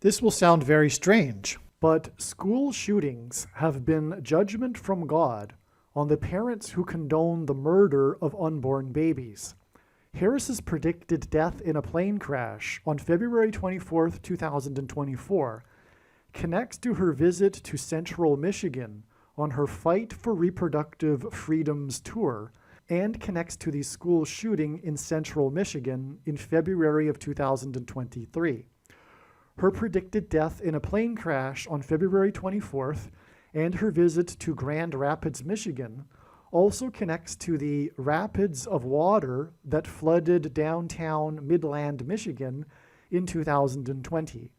This will sound very strange, but school shootings have been judgment from God on the parents who condone the murder of unborn babies. Harris's predicted death in a plane crash on February 24, 2024, connects to her visit to Central Michigan on her Fight for Reproductive Freedoms tour, and connects to the school shooting in Central Michigan in February of 2023. Her predicted death in a plane crash on February 24th and her visit to Grand Rapids, Michigan also connects to the rapids of water that flooded downtown Midland, Michigan in 2020.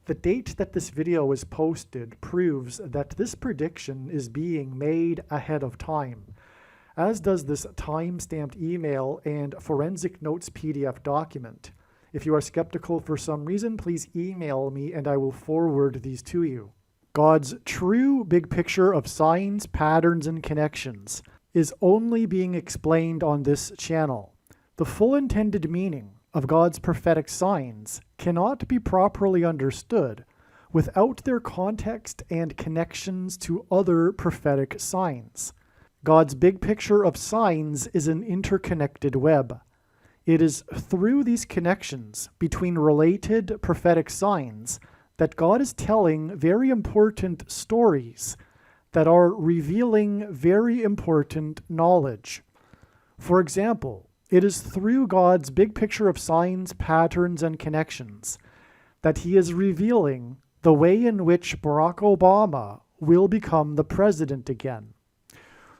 The date that this video is posted proves that this prediction is being made ahead of time, as does this time-stamped email and forensic notes PDF document. If you are skeptical for some reason, please email me and I will forward these to you. God's true big picture of signs, patterns, and connections is only being explained on this channel. The full intended meaning of God's prophetic signs cannot be properly understood without their context and connections to other prophetic signs. God's big picture of signs is an interconnected web. It is through these connections between related prophetic signs that God is telling very important stories that are revealing very important knowledge. For example, it is through God's big picture of signs, patterns, and connections that he is revealing the way in which Barack Obama will become the president again,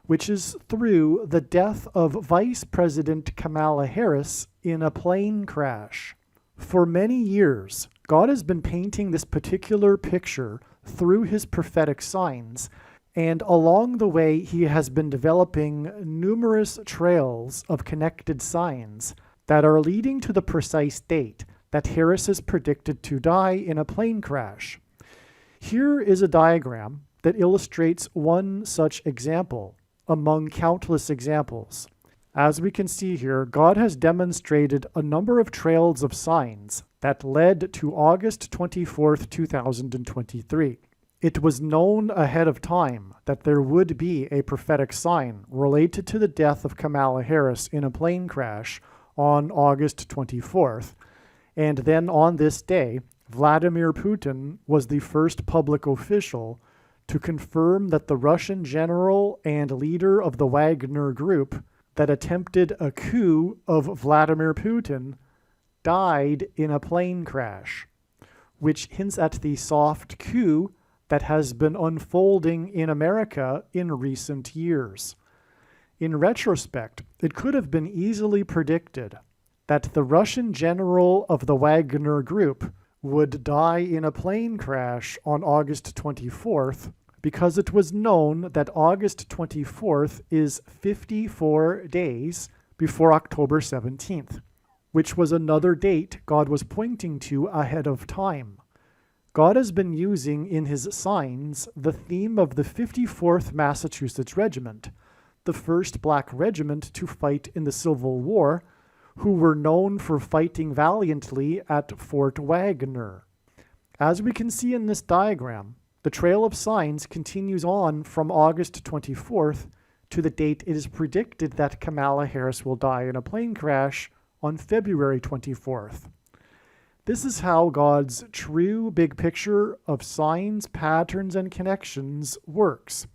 which is through the death of Vice President Kamala Harris in a plane crash. For many years, God has been painting this particular picture through his prophetic signs, and along the way he has been developing numerous trails of connected signs that are leading to the precise date that Harris is predicted to die in a plane crash. Here is a diagram that illustrates one such example among countless examples. As we can see here, God has demonstrated a number of trails of signs that led to August 24th, 2023. It was known ahead of time that there would be a prophetic sign related to the death of Kamala Harris in a plane crash on August 24th. And then on this day, Vladimir Putin was the first public official to confirm that the Russian general and leader of the Wagner Group that attempted a coup of Vladimir Putin died in a plane crash, which hints at the soft coup that has been unfolding in America in recent years. In retrospect, it could have been easily predicted that the Russian general of the Wagner Group would die in a plane crash on August 24th because it was known that August 24th is 54 days before October 17th, which was another date God was pointing to ahead of time. God has been using in his signs the theme of the 54th Massachusetts Regiment, the first black regiment to fight in the Civil War, who were known for fighting valiantly at Fort Wagner. As we can see in this diagram, the trail of signs continues on from August 24th to the date it is predicted that Kamala Harris will die in a plane crash on February 24th. This is how God's true big picture of signs, patterns, and connections works.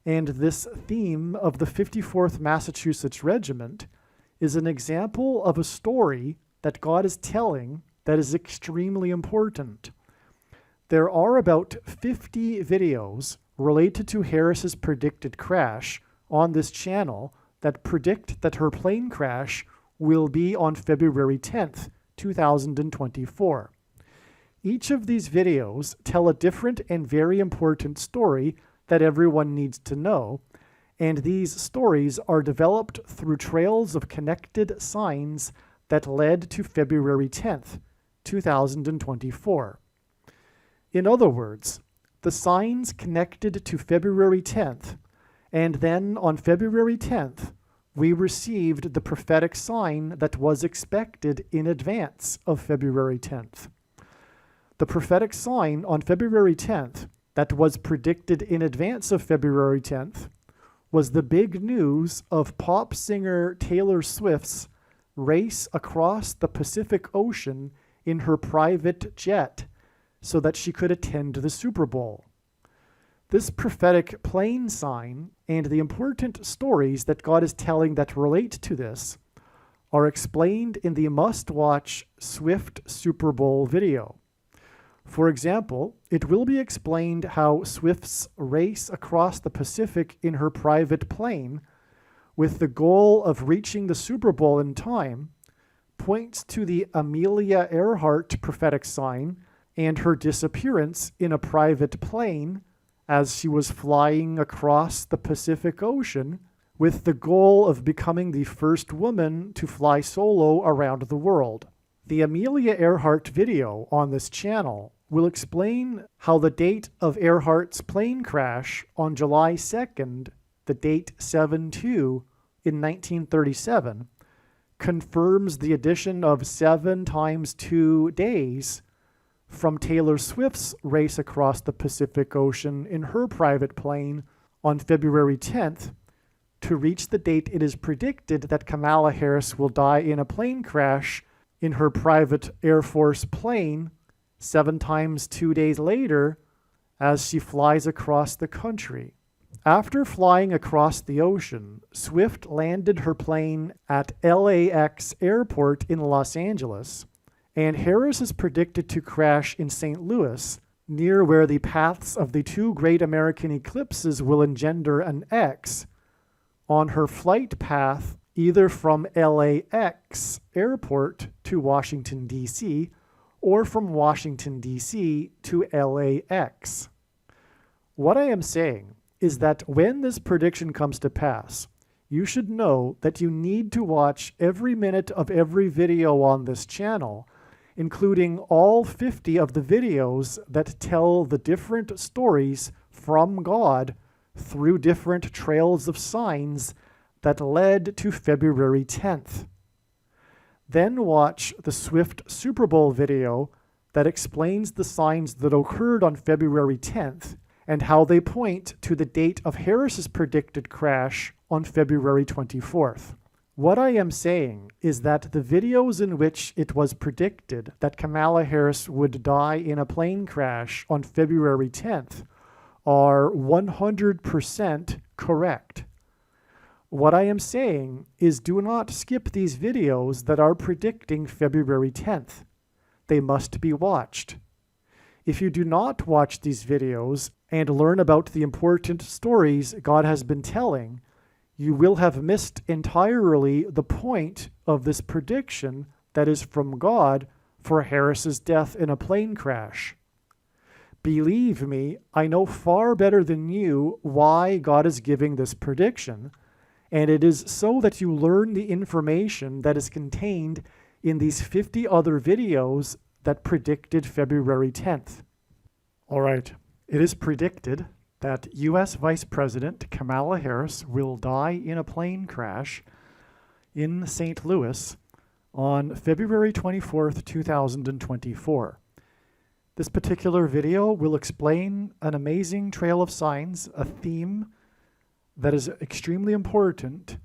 And this theme of the 54th Massachusetts Regiment is an example of a story that God is telling that is extremely important. There are about 50 videos related to Harris's predicted crash on this channel that predict that her plane crash will be on February 10th, 2024. Each of these videos tell a different and very important story that everyone needs to know, and these stories are developed through trails of connected signs that led to February 10th, 2024. In other words, the signs connected to February 10th, and then on February 10th, we received the prophetic sign that was expected in advance of February 10th. The prophetic sign on February 10th that was predicted in advance of February 10th was the big news of pop singer Taylor Swift's race across the Pacific Ocean in her private jet so that she could attend the Super Bowl. This prophetic plane sign and the important stories that God is telling that relate to this are explained in the must-watch Swift Super Bowl video. For example, it will be explained how Swift's race across the Pacific in her private plane, with the goal of reaching the Super Bowl in time, points to the Amelia Earhart prophetic sign and her disappearance in a private plane as she was flying across the Pacific Ocean with the goal of becoming the first woman to fly solo around the world. The Amelia Earhart video on this channel will explain how the date of Earhart's plane crash on July 2nd, the date 7/2 in 1937, confirms the addition of 7 times 2 days from Taylor Swift's race across the Pacific Ocean in her private plane on February 10th to reach the date it is predicted that Kamala Harris will die in a plane crash in her private Air Force plane 7 times 2 days later as she flies across the country. After flying across the ocean, Swift landed her plane at LAX Airport in Los Angeles, and Harris is predicted to crash in St. Louis, near where the paths of the 2 great American eclipses will engender an X, on her flight path either from LAX Airport to Washington, D.C., or from Washington, D.C. to LAX. What I am saying is that when this prediction comes to pass, you should know that you need to watch every minute of every video on this channel, including all 50 of the videos that tell the different stories from God through different trails of signs that led to February 10th. Then watch the Swift Super Bowl video that explains the signs that occurred on February 10th and how they point to the date of Harris's predicted crash on February 24th. What I am saying is that the videos in which it was predicted that Kamala Harris would die in a plane crash on February 10th are 100% correct. What I am saying is do not skip these videos that are predicting February 10th. They must be watched. If you do not watch these videos and learn about the important stories God has been telling, you will have missed entirely the point of this prediction that is from God for Harris's death in a plane crash. Believe me, I know far better than you why God is giving this prediction, and it is so that you learn the information that is contained in these 50 other videos that predicted February 10th. All right, it is predicted that U.S. Vice President Kamala Harris will die in a plane crash in St. Louis on February 24th, 2024. This particular video will explain an amazing trail of signs, a theme that is extremely important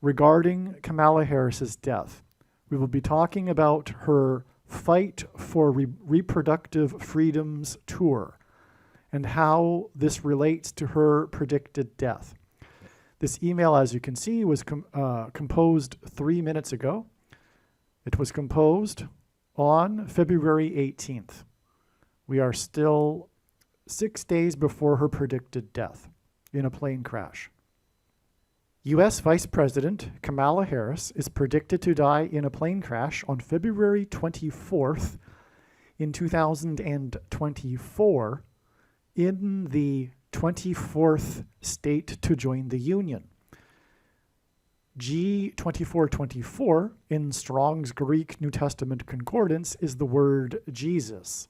regarding Kamala Harris's death. We will be talking about her Fight for Reproductive Freedoms tour and how this relates to her predicted death. This email, as you can see, was composed 3 minutes ago. It was composed on February 18th. We are still 6 days before her predicted death in a plane crash. U.S. Vice President Kamala Harris is predicted to die in a plane crash on February 24th in 2024 in the 24th state to join the Union. G2424 in Strong's Greek New Testament Concordance is the word Jesus.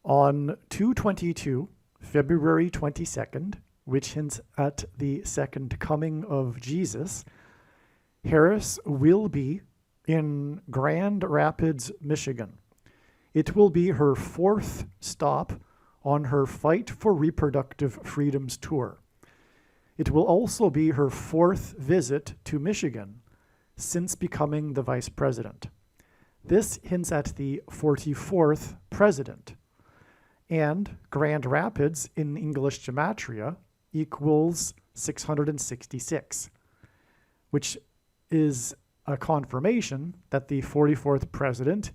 On 2/22, February 22nd, which hints at the second coming of Jesus, Harris will be in Grand Rapids, Michigan. It will be her 4th stop on her Fight for Reproductive Freedoms tour. It will also be her 4th visit to Michigan since becoming the vice president. This hints at the 44th president. And Grand Rapids in English gematria equals 666, which is a confirmation that the 44th president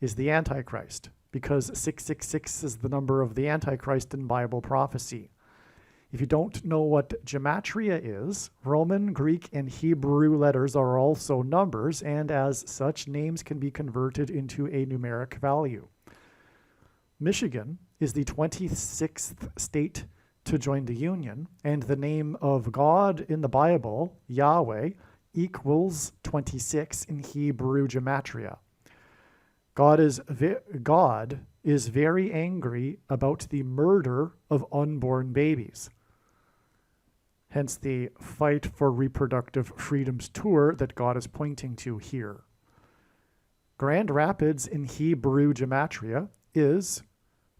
is the Antichrist, because 666 is the number of the Antichrist in Bible prophecy. If you don't know what gematria is, Roman, Greek, and Hebrew letters are also numbers, and as such, names can be converted into a numeric value. Michigan is the 26th state to join the Union, and the name of God in the Bible, Yahweh, equals 26 in Hebrew gematria. God is very angry about the murder of unborn babies. Hence the Fight for Reproductive Freedoms tour that God is pointing to here. Grand Rapids in Hebrew gematria is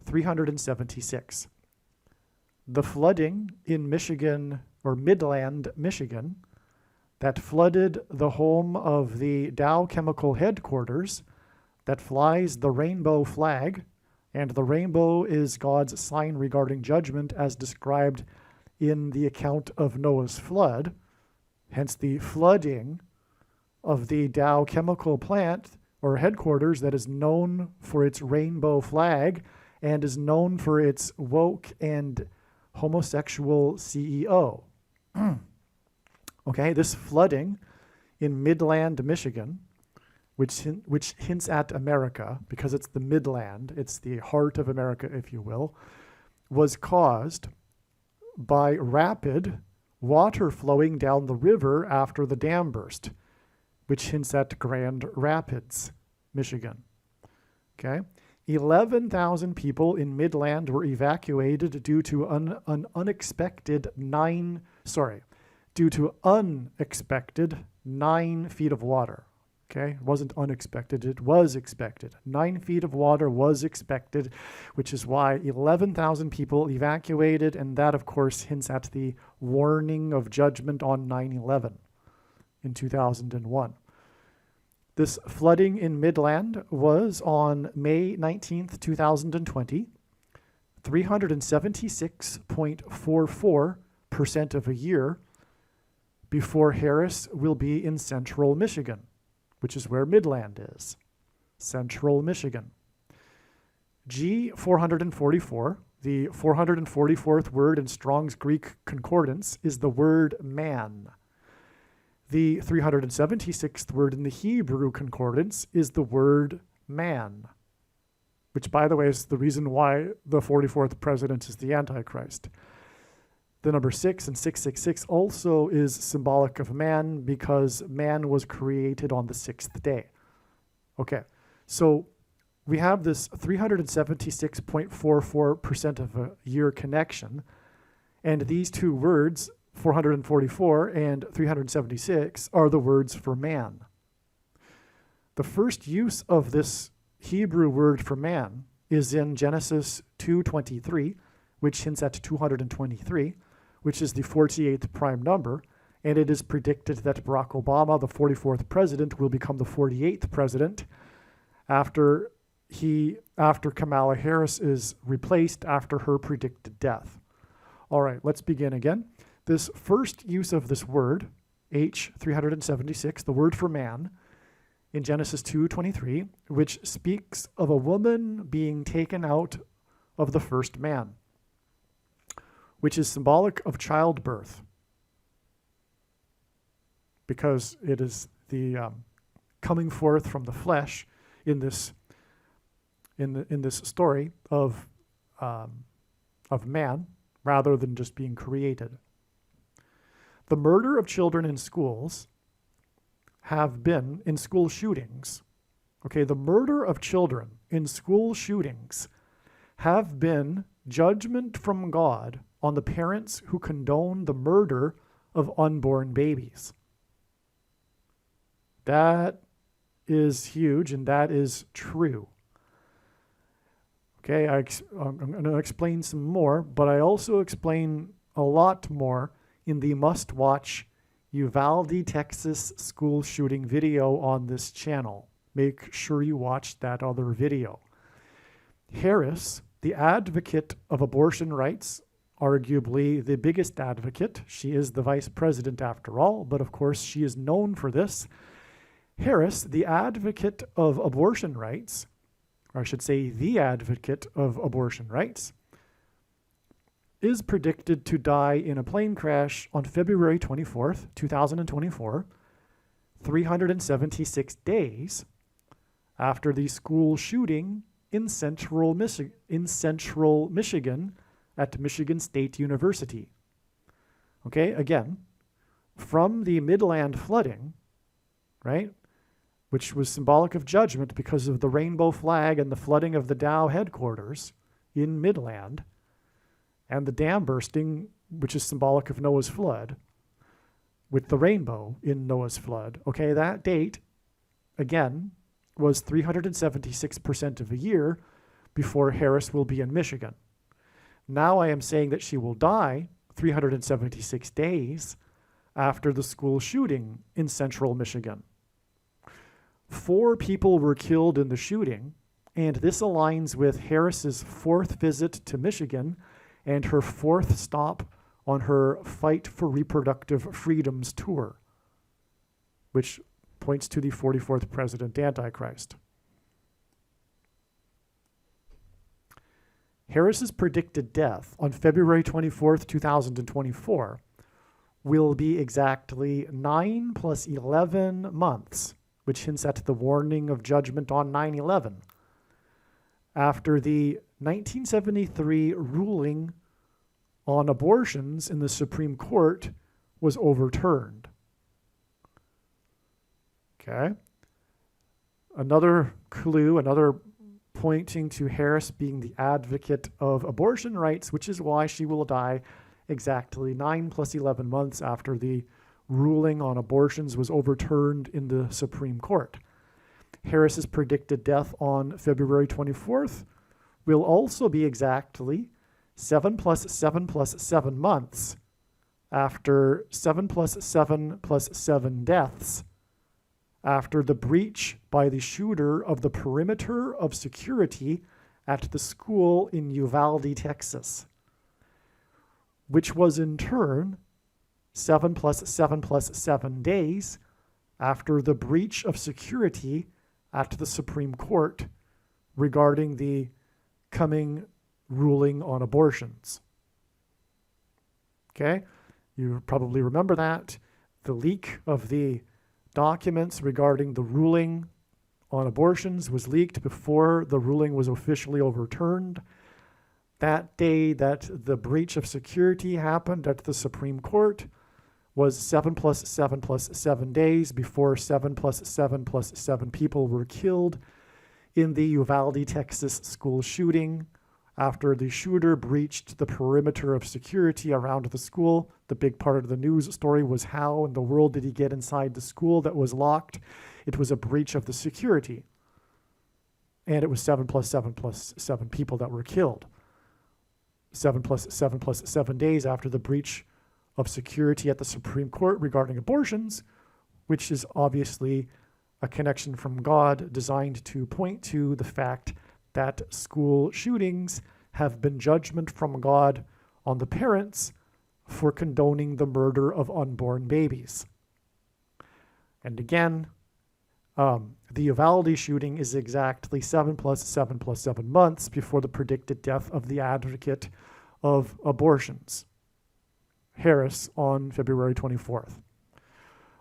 376. The flooding in Michigan, or Midland, Michigan, that flooded the home of the Dow Chemical headquarters that flies the rainbow flag, and the rainbow is God's sign regarding judgment as described in the account of Noah's flood. Hence the flooding of the Dow Chemical plant or headquarters that is known for its rainbow flag and is known for its woke and homosexual CEO. Okay, this flooding in Midland, Michigan, which hints at America, because it's the Midland, it's the heart of America, if you will, was caused by rapid water flowing down the river after the dam burst, which hints at Grand Rapids, Michigan. Okay, 11,000 people in Midland were evacuated due to unexpected 9 feet of water. Okay, it wasn't unexpected, it was expected. 9 feet of water was expected, which is why 11,000 people evacuated, and that, of course, hints at the warning of judgment on 9/11 in 2001. This flooding in Midland was on May 19th, 2020, 376.44% of a year before Harris will be in central Michigan, which is where Midland is, central Michigan. G444, the 444th word in Strong's Greek Concordance, is the word man. The 376th word in the Hebrew Concordance is the word man, which, by the way, is the reason why the 44th president is the Antichrist. The number 6 and 666 also is symbolic of man because man was created on the 6th day. Okay, so we have this 376.44% of a year connection, and these two words, 444 and 376, are the words for man. The first use of this Hebrew word for man is in Genesis 2:23, which hints at 223, which is the 48th prime number, and it is predicted that Barack Obama, the 44th president, will become the 48th president after Kamala Harris is replaced after her predicted death. All right, let's begin again. This first use of this word, H376, the word for man, in Genesis 2:23, which speaks of a woman being taken out of the first man, which is symbolic of childbirth, because it is the coming forth from the flesh in this story of man, rather than just being created. The murder of children in schools have been in school shootings. Okay, the murder of children in school shootings have been judgment from God on the parents who condone the murder of unborn babies. That is huge, and that is true. Okay, I'm going to explain some more, but I also explain a lot more in the must-watch Uvalde, Texas school shooting video on this channel. Make sure you watch that other video. Harris, the advocate of abortion rights, arguably the biggest advocate. She is the vice president after all, but of course she is known for this. Harris, the advocate of abortion rights, or I should say the advocate of abortion rights, is predicted to die in a plane crash on February 24th, 2024, 376 days after the school shooting in central Michigan at Michigan State University. Okay, again, from the Midland flooding, right, which was symbolic of judgment because of the rainbow flag and the flooding of the Dow headquarters in Midland, and the dam bursting, which is symbolic of Noah's flood, with the rainbow in Noah's flood. Okay, that date, again, was 376% of a year before Harris will be in Michigan. Now I am saying that she will die 376 days after the school shooting in central Michigan. 4 people were killed in the shooting, and this aligns with Harris's 4th visit to Michigan and her 4th stop on her Fight for Reproductive Freedoms tour, which points to the 44th President Antichrist. Harris's predicted death on February 24th, 2024 will be exactly 9 plus 11 months, which hints at the warning of judgment on 9/11, after the 1973 ruling on abortions in the Supreme Court was overturned. Okay. Another clue, another pointing to Harris being the advocate of abortion rights, which is why she will die exactly 9 plus 11 months after the ruling on abortions was overturned in the Supreme Court. Harris's predicted death on February 24th will also be exactly 7 plus 7 plus 7 months after 7 plus 7 plus 7 deaths after the breach by the shooter of the perimeter of security at the school in Uvalde, Texas, which was in turn 7 plus 7 plus 7 days after the breach of security at the Supreme Court regarding the coming ruling on abortions. Okay, you probably remember that. The leak of the documents regarding the ruling on abortions was leaked before the ruling was officially overturned. That day that the breach of security happened at the Supreme Court was 7 plus 7 plus 7 days before 7 plus 7 plus 7 people were killed in the Uvalde, Texas school shooting after the shooter breached the perimeter of security around the school. The big part of the news story was how in the world did he get inside the school that was locked? It was a breach of the security. And it was 7 plus 7 plus 7 people that were killed. 7 plus 7 plus 7 days after the breach of security at the Supreme Court regarding abortions, which is obviously a connection from God designed to point to the fact that school shootings have been judgment from God on the parents for condoning the murder of unborn babies. And again, the Uvalde shooting is exactly 7 plus 7 plus 7 months before the predicted death of the advocate of abortions, Harris, on February 24th.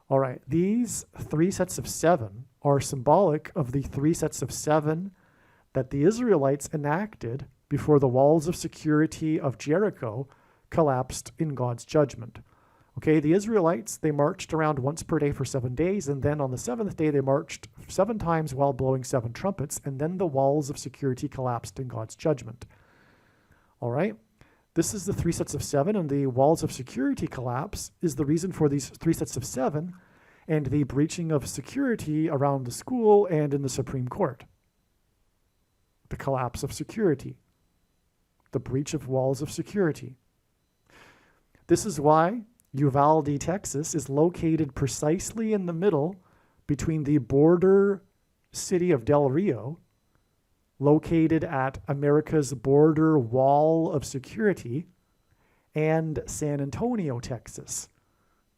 All right, these 3 sets of 7 are symbolic of the 3 sets of 7 that the Israelites enacted before the walls of security of Jericho collapsed in God's judgment. Okay, the Israelites, they marched around once per day for 7 days, and then on the 7th day they marched 7 times while blowing 7 trumpets, and then the walls of security collapsed in God's judgment. All right, this is the 3 sets of 7, and the walls of security collapse is the reason for these 3 sets of 7, and the breaching of security around the school and in the Supreme Court. The collapse of security. The breach of walls of security. This is why Uvalde, Texas is located precisely in the middle between the border city of Del Rio, located at America's border wall of security, and San Antonio, Texas,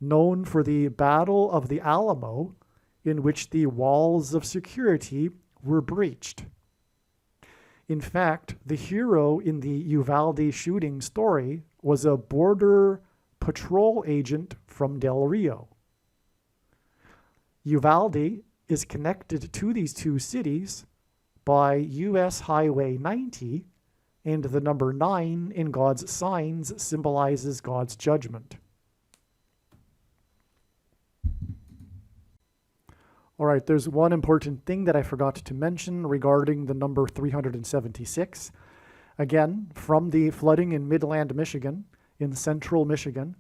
known for the Battle of the Alamo, in which the walls of security were breached. In fact, the hero in the Uvalde shooting story was a border patrol agent from Del Rio. Uvalde is connected to these two cities by U.S. Highway 90, and the number 9 in God's signs symbolizes God's judgment. All right, there's one important thing that I forgot to mention regarding the number 376. Again, from the flooding in Midland, Michigan, in central Michigan,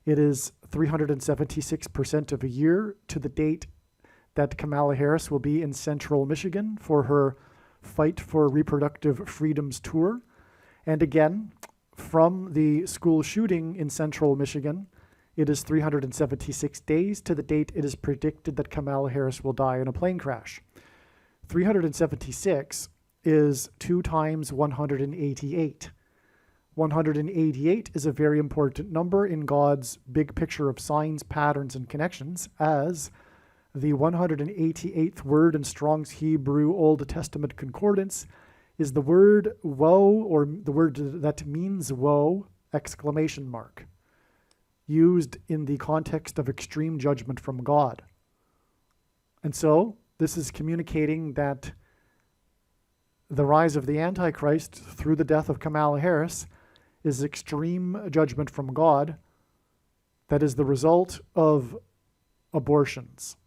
it is 376% of a year to the date that Kamala Harris will be in central Michigan for her Fight for Reproductive Freedoms tour. And again, from the school shooting in central Michigan, it is 376 days to the date it is predicted that Kamala Harris will die in a plane crash. 376 is 2 times 188. 188 is a very important number in God's big picture of signs, patterns, and connections, as the 188th word in Strong's Hebrew Old Testament Concordance is the word woe, or the word that means woe, exclamation mark, used in the context of extreme judgment from God. And so this is communicating that the rise of the Antichrist through the death of Kamala Harris is extreme judgment from God that is the result of abortions.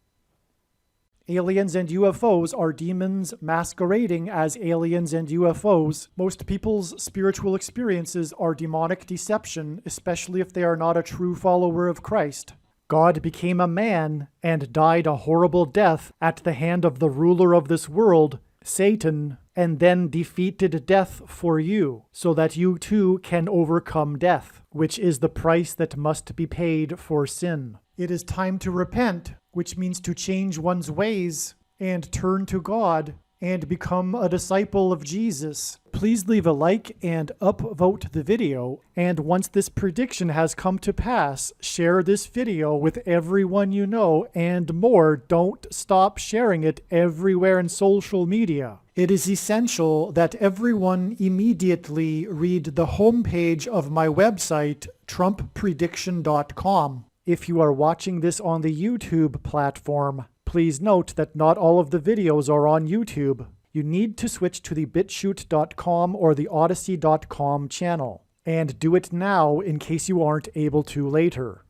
Aliens and UFOs are demons masquerading as aliens and UFOs. Most people's spiritual experiences are demonic deception, especially if they are not a true follower of Christ. God became a man and died a horrible death at the hand of the ruler of this world, Satan, and then defeated death for you, so that you too can overcome death, which is the price that must be paid for sin. It is time to repent, which means to change one's ways and turn to God and become a disciple of Jesus. Please leave a like and upvote the video. And once this prediction has come to pass, share this video with everyone you know, and more. Don't stop sharing it everywhere in social media. It is essential that everyone immediately read the homepage of my website, TrumpPrediction.com. If you are watching this on the YouTube platform, please note that not all of the videos are on YouTube. You need to switch to the BitChute.com or the Odyssey.com channel. And do it now in case you aren't able to later.